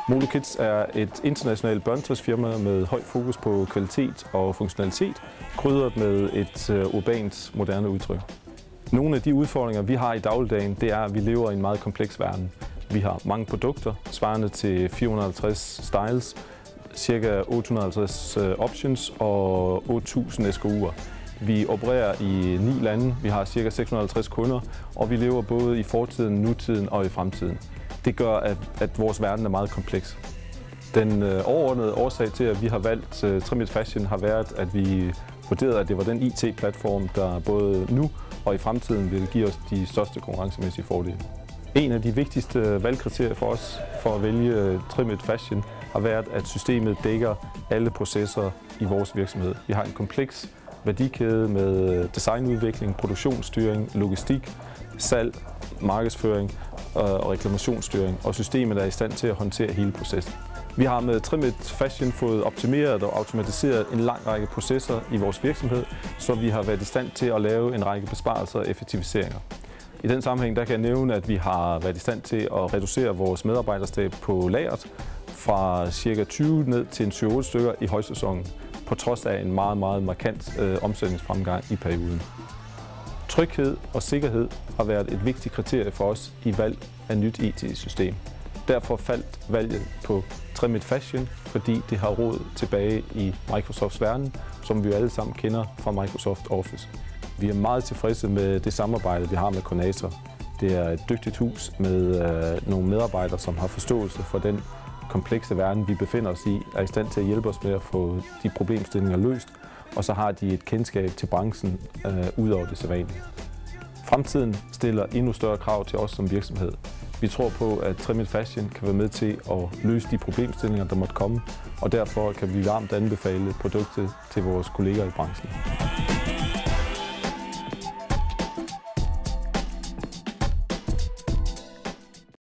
Molo-Kids er et internationalt børnetøjsfirma med høj fokus på kvalitet og funktionalitet, krydret med et urbant, moderne udtryk. Nogle af de udfordringer, vi har i dagligdagen, det er, at vi lever i en meget kompleks verden. Vi har mange produkter, svarende til 450 styles, ca. 850 options og 8.000 SKU'er. Vi opererer i 9 lande, vi har ca. 650 kunder, og vi lever både i fortiden, nutiden og i fremtiden. Det gør, at vores verden er meget kompleks. Den overordnede årsag til, at vi har valgt Trimit Fashion, har været, at vi vurderede, at det var den IT-platform, der både nu og i fremtiden vil give os de største konkurrencemæssige fordele. En af de vigtigste valgkriterier for os for at vælge Trimit Fashion har været, at systemet dækker alle processer i vores virksomhed. Vi har en kompleks værdikæde med designudvikling, produktionsstyring, logistik, salg, markedsføring og reklamationsstyring, og systemet er i stand til at håndtere hele processen. Vi har med Trimit Fashion fået optimeret og automatiseret en lang række processer i vores virksomhed, så vi har været i stand til at lave en række besparelser og effektiviseringer. I den sammenhæng der kan jeg nævne, at vi har været i stand til at reducere vores medarbejderstab på lageret fra ca. 20 ned til 7-8 stykker i højsæsonen, på trods af en meget, meget markant omsætningsfremgang i perioden. Tryghed og sikkerhed har været et vigtigt kriterie for os i valg af nyt IT-system. Derfor faldt valget på Trimit Fashion, fordi det har rod tilbage i Microsofts verden, som vi alle sammen kender fra Microsoft Office. Vi er meget tilfredse med det samarbejde, vi har med Conator. Det er et dygtigt hus med nogle medarbejdere, som har forståelse for den komplekse verden, vi befinder os i, er i stand til at hjælpe os med at få de problemstillinger løst, og så har de et kendskab til branchen ud over det sædvanlige. Fremtiden stiller endnu større krav til os som virksomhed. Vi tror på, at Trimit Fashion kan være med til at løse de problemstillinger, der måtte komme, og derfor kan vi varmt anbefale produktet til vores kolleger i branchen.